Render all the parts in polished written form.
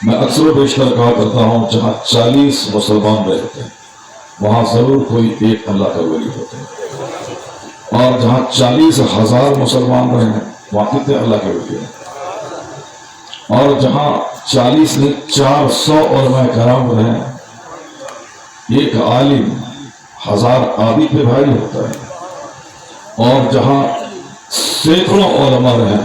میں اکثر و بیشتر کہا کرتا ہوں جہاں 40 مسلمان رہتے ہیں وہاں ضرور کوئی ایک اللہ کا ولی ہوتا ہے، اور جہاں 40,000 مسلمان رہے وہاں کتنے اللہ کے ولی ہیں، اور جہاں 40 نہیں 400 علماء کرام رہے ایک عالم 1000 عابد پہ بھاری ہوتا ہے، اور جہاں سینکڑوں علماء رہے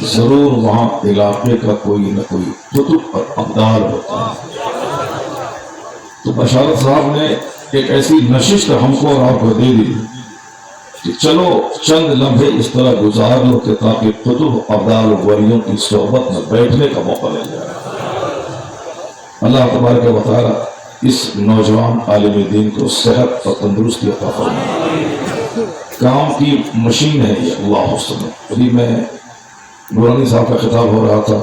ضرور وہاں علاقے کا کوئی نہ کوئی قطب اور ابدال ہوتا ہے۔ تو بشارت صاحب نے ایک ایسی نشست ہم کو اور آپ کو دے دی کہ چلو چند لمحے اس طرح گزار لو کہ تاکہ قطب ابدال ولیوں کی صحبت میں بیٹھنے کا موقع مل جائے۔ اللہ تبارک و تعالی اس نوجوان عالم دین کو صحت اور تندرستی عطا فرمائے۔ کام کی مشین ہے یہ اللہ حسن۔ ابھی میں نورانی صاحب کا خطاب ہو رہا تھا،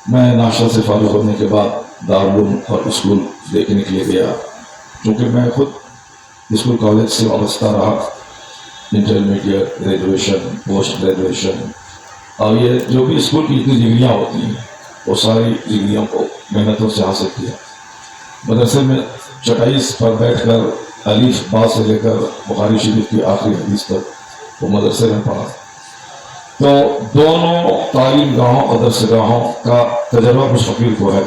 میں ناشتہ سے فارغ ہونے کے بعد دارالعلوم اور اسکول دیکھنے کے لیے گیا، کیونکہ میں خود اسکول کالج سے وابستہ رہا، انٹرمیڈیٹ، گریجویشن، پوسٹ گریجویشن، اور یہ جو بھی اسکول کی جتنی ڈگریاں ہوتی ہیں وہ ساری ڈگریوں کو محنتوں سے حاصل کیا۔ مدرسے میں چٹائی پر بیٹھ کر الف با سے لے کر بخاری شریف کی آخری حدیث تک وہ مدرسے میں پڑھا۔ تو دونوں تعلیم گاہوں اور درس گاہوں کا تجربہ کچھ فقیر کو ہے۔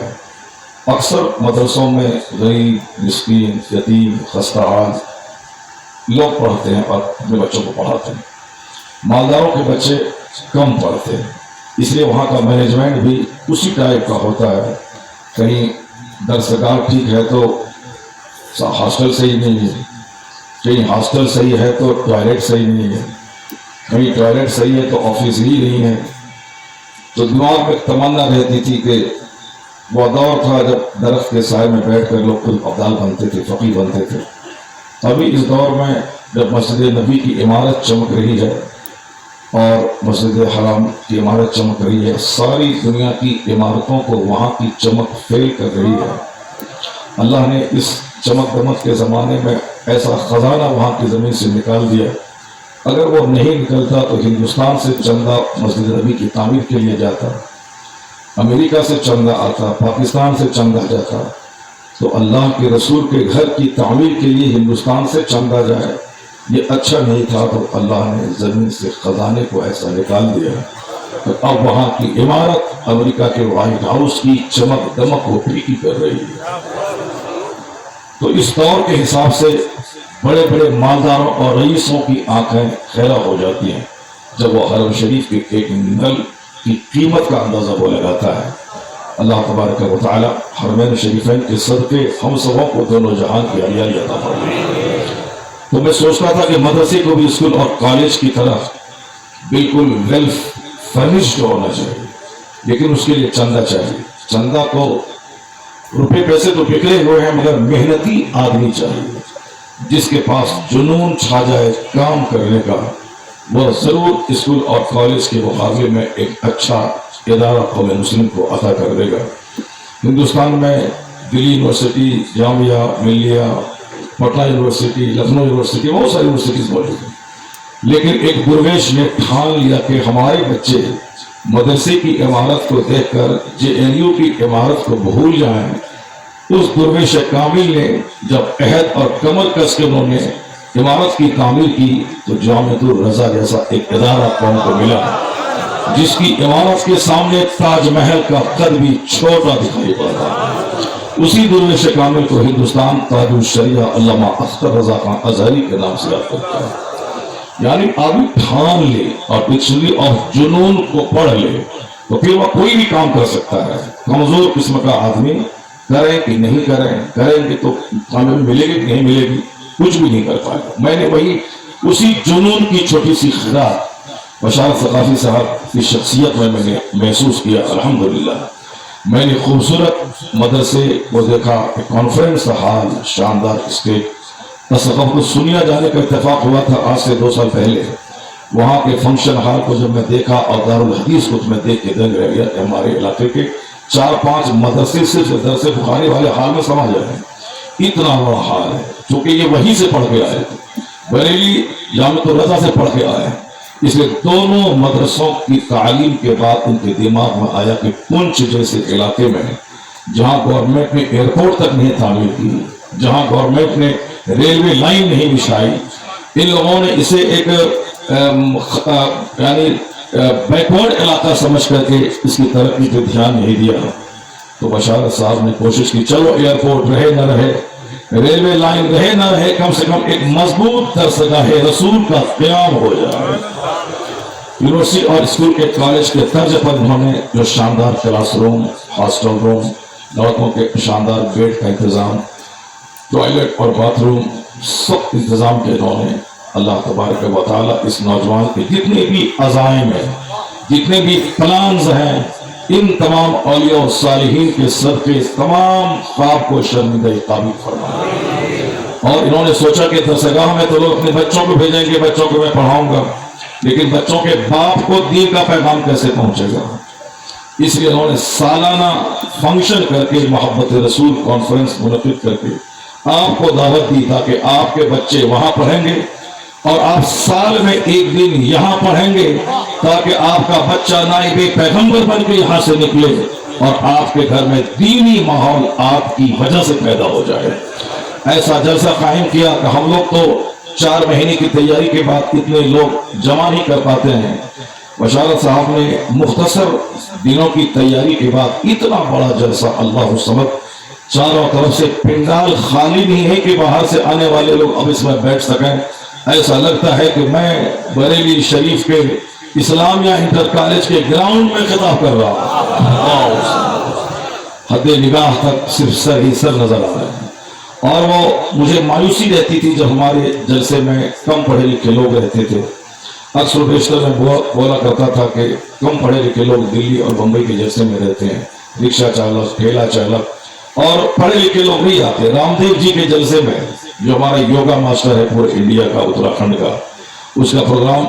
اکثر مدرسوں میں غریب، مسکین، یتیم، خستہ حال لوگ پڑھتے ہیں اور اپنے بچوں کو پڑھاتے ہیں، مالداروں کے بچے کم پڑھتے ہیں، اس لیے وہاں کا مینجمنٹ بھی اسی ٹائپ کا ہوتا ہے۔ کہیں درسگاہ ٹھیک ہے تو ہاسٹل صحیح نہیں ہے، کہیں ہاسٹل صحیح ہے تو ٹوائلٹ صحیح نہیں ہے، کہیں ٹوائلٹ صحیح ہے تو آفس ہی نہیں ہے۔ تو دماغ میں تمنا رہتی تھی کہ وہ دور تھا جب درخت کے سائے میں بیٹھ کر لوگ خود ابدال بنتے تھے، فقیر بنتے تھے۔ ابھی اس دور میں جب مسجد نبی کی عمارت چمک رہی ہے اور مسجد حرام کی عمارت چمک رہی ہے، ساری دنیا کی عمارتوں کو وہاں کی چمک فیل کر رہی ہے۔ اللہ نے اس چمک دمک کے زمانے میں ایسا خزانہ وہاں کی زمین سے نکال دیا، اگر وہ نہیں نکلتا تو ہندوستان سے چندہ مسجد نبی کی تعمیر کے لیے جاتا، امریکہ سے چندہ آتا، پاکستان سے چندہ جاتا، تو اللہ کے رسول کے گھر کی تعمیر کے لیے ہندوستان سے چندہ جائے یہ اچھا نہیں تھا۔ تو اللہ نے زمین سے خزانے کو ایسا نکال دیا کہ اب وہاں کی عمارت امریکہ کے وائٹ ہاؤس کی چمک دمک کو پھیکی کر رہی ہے۔ تو اس دور کے حساب سے بڑے بڑے مالداروں اور رئیسوں کی آنکھیں خیرہ ہو جاتی ہیں جب وہ حرم شریف کے ایک نل کی قیمت کا اندازہ وہ لگاتا ہے۔ اللہ تبارک و تعالی حرمین شریفین کے صدقے ہم سبوں کو دونوں جہان کی ہریالی عطا فرمائے۔ تو میں سوچتا تھا کہ مدرسے کو بھی اسکول اور کالج کی طرح بالکل ویل فرنشڈ ہونا چاہیے، لیکن اس کے لیے چندہ چاہیے۔ چندہ کو روپے پیسے تو بکھرے ہوئے ہیں، مگر محنتی آدمی چاہیے جس کے پاس جنون چھا جائے کام کرنے کا، وہ ضرور اسکول اور کالج کے مقابلے میں ایک اچھا ادارہ قوم مسلم کو عطا کر دے گا۔ ہندوستان میں دلی university, Jamia Millia, Patna university, Lucknow university, بہت ساری یونیورسٹیز موجود ہیں، لیکن ایک درویش نے ٹھان لیا کہ ہمارے بچے مدرسے کی عمارت کو دیکھ کر JNU کی عمارت کو بھول جائیں۔ اس درویش کامل نے جب عہد اور کمر کس کے انہوں نے عمارت کی تعمیر کی تو جامعۃ الرضا جیسا ایک ادارہ قوم کو ملا جس کی عمارت کے سامنے تاج محل کا قد بھی چھوٹا دکھائی پڑتا۔ اسی درویش کامل کو ہندوستان تاج الشریعہ علامہ اختر رضا خان ازہری کے نام سے یاد کرتا ہے۔ یعنی آدمی ٹھان لے اور ڈکشنری آف جنون کو پڑھ لے تو پھر وہ کوئی بھی کام کر سکتا ہے۔ کمزور قسم کا آدمی کریں کہ نہیں کریں گے تو کامیابی ملے گی کہ نہیں ملے گی، کچھ بھی نہیں کر پائے گا۔ میں نے وہی اسی جنون کی چھوٹی سی خراج بشارت ثقافی صاحب کی شخصیت میں نے محسوس کیا۔ الحمدللہ میں نے خوبصورت مدرسے کو دیکھا، کانفرنس ہال شاندار اسٹیج، تصوف سنیا جانے کا اتفاق ہوا تھا آج سے 2 سال پہلے۔ وہاں کے فنکشن ہال کو جب میں دیکھا اور دارالحدیث کو میں دیکھ کے دنگ رہ گیا کہ ہمارے علاقے کے 4-5 مدرسے صرف درس بخاری والے حال میں سما جائے ہیں، اتنا بڑا حال ہے، چونکہ یہ وہیں سے پڑھ کے آئے تھے، بریلی جامعۃ الرضا سے پڑھ کے آئے ہیں، इसलिए दोनों मदरसों की तालीम के बाद उनके दिमाग में आया कि पुंछ जैसे इलाके में जहां गवर्नमेंट ने एयरपोर्ट तक नहीं तामीर की, जहां गवर्नमेंट ने रेलवे लाइन नहीं बिछाई, इन लोगों ने इसे एक यानी बैकवर्ड इलाका समझ करके इसकी तरक्की पे ध्यान नहीं दिया। तो बशारत साहब ने कोशिश की, चलो एयरपोर्ट रहे न रहे, रेलवे लाइन रहे न रहे, कम से कम एक मजबूत दरसगाह रसूल का क़याम हो जाए। यूनिवर्सिटी और स्कूल के कॉलेज के तर्ज पर उन्होंने जो शानदार क्लासरूम, हॉस्टल रूम, लड़कों के शानदार बेड का इंतजाम, टॉयलेट और बाथरूम सब इंतजाम के उन्होंने अल्लाह तबारक व तआला इस नौजवान के जितने भी अज़ाइम हैं, जितने भी प्लान्स हैं, इन तमाम औलिया और सालिहीन के सदक़े तमाम ख्वाब को शर्मिंदा काबिल फरमाया। और इन्होंने सोचा कि दरसगाह में तो लोग अपने बच्चों को भेजेंगे, बच्चों को मैं पढ़ाऊंगा, लेकिन बच्चों के बाप को दीन का पैगाम कैसे पहुंचेगा। इसलिए उन्होंने सालाना फंक्शन करके मोहब्बत रसूल कॉन्फ्रेंस मुनक़िद करके आपको दावत दी ताकि आपके बच्चे वहां पढ़ेंगे और आप साल में एक दिन यहाँ पढ़ेंगे ताकि आपका बच्चा नाइबे पैगंबर बन के यहाँ से निकले और आपके घर में दीनी माहौल आपकी वजह से पैदा हो जाए। ऐसा जलसा कायम किया कि हम लोग तो 4 महीने की तैयारी के बाद इतने लोग जमा नहीं कर पाते हैं। बशारत साहब ने मुख्तसर दिनों की तैयारी के बाद इतना बड़ा जलसा, अल्लाह समद, चारों तरफ से पिंडाल खाली नहीं है कि बाहर से आने वाले लोग अब इसमें बैठ सकें। ऐसा लगता है कि मैं बरेली शरीफ के इस्लामिया इंटर कॉलेज के ग्राउंड में खिताब कर रहा हूँ। हद निगाह तक सिर्फ सर ही सर नजर आ रहे हैं। और वो मुझे मायूसी रहती थी जब हमारे जलसे में कम पढ़े लिखे लोग रहते थे। अक्सर बेशतर में बोला करता था कि कम पढ़े लिखे लोग दिल्ली और बम्बई के जलसे में रहते हैं, रिक्शा चालक, ठेला चालक, और पढ़े लिखे लोग नहीं आते। रामदेव जी के जलसे में, जो हमारा योगा मास्टर है पूरे इंडिया का, उत्तराखंड का, उसका प्रोग्राम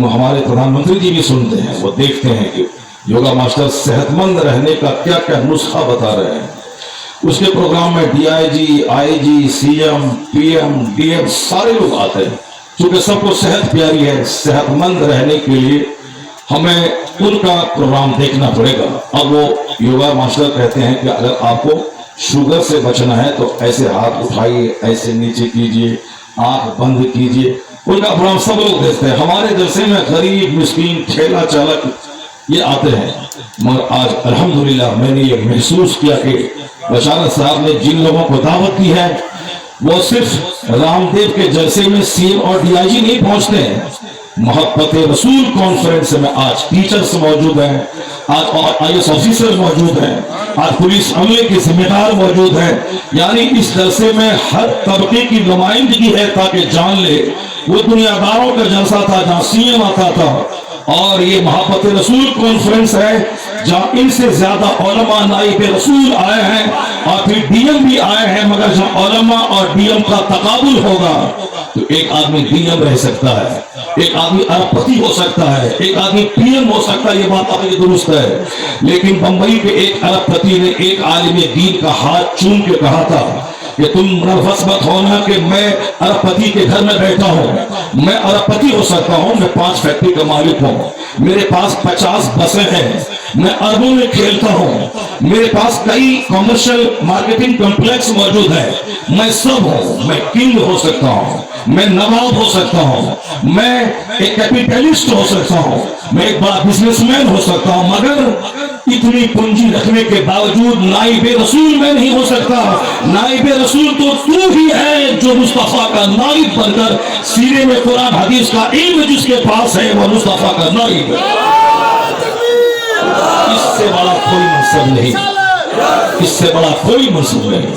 हमारे प्रधानमंत्री जी भी सुनते हैं। वो देखते हैं कि योगा मास्टर सेहतमंद रहने का क्या क्या नुस्खा बता रहे हैं। उसके प्रोग्राम में DIG, IG, CM, PM, DM सारे लोग आते हैं। क्योंकि सबको सेहत प्यारी है, सेहतमंद रहने के लिए हमें उनका प्रोग्राम देखना पड़ेगा। अब वो योगा मास्टर कहते हैं कि अगर आपको शुगर से बचना है तो ऐसे हाथ उठाइए, ऐसे नीचे कीजिए, आंख बंद कीजिए। उनका प्रोग्राम सब लोग देखते हैं। हमारे जलसे में गरीब, मिस्कीन, ठेला चालक ये आते हैं। मगर आज अल्हम्दुलिल्लाह मैंने ये महसूस किया कि बशारत साहब ने जिन लोगों को दावत दी है वो सिर्फ रामदेव के जलसे में सीएम और डीआईजी नहीं पहुंचते हैं। मोहब्बत रसूल कॉन्फ्रेंस में आज टीचर्स मौजूद हैं, आज आईएएस ऑफिसर मौजूद हैं, आज पुलिस अमले के जिम्मेदार मौजूद हैं। यानी इस जलसे में हर तबके की नुमाइंदगी है ताकि जान ले वो दुनियादारों का जलसा था जहाँ सीएम आता था, और ये मोहब्बत रसूल कॉन्फ्रेंस है जहाँ इनसे ज्यादा उलमा नाइब रसूल आए हैं और फिर डीएम भी आए हैं। मगर जहाँ उलमा और डीएम का तकाबुल होगा तो एक आदमी डीएम रह सकता है, एक आदमी अरबपति हो सकता है, एक आदमी पीएम हो सकता है। ये बात आपकी दुरुस्त है। लेकिन बंबई के एक अरबपति ने एक आलिम दीन का हाथ चूम के कहा था कि तुम नर्वस मत होना कि मैं अरबपति के घर में बैठा हूँ। मैं अरबपति हो सकता हूँ, मैं 5 फैक्ट्री का मालिक हूँ, मेरे पास 50 बसें हैं, मैं अरबों में खेलता हूँ, मेरे पास कई कॉमर्शियल मार्केटिंग कॉम्प्लेक्स मौजूद है। मैं सब हूँ, मैं किंग हो सकता हूँ, मैं नवाब हो सकता हूँ, मैं एक कैपिटलिस्ट हो सकता हूँ, मैं एक बड़ा बिजनेसमैन हो सकता हूँ। मगर इतनी पूंजी रखने के बावजूद नाइबे रसूल में नहीं हो सकता। नाइबे रसूल तो तू ही है जो मुस्तफा का नाइब बनकर सीने में कुरान हदीस का इल्म जिसके पास है वो मुस्तफा का नाइब है। इससे बड़ा कोई मनसब नहीं, इससे बड़ा कोई मनसब नहीं।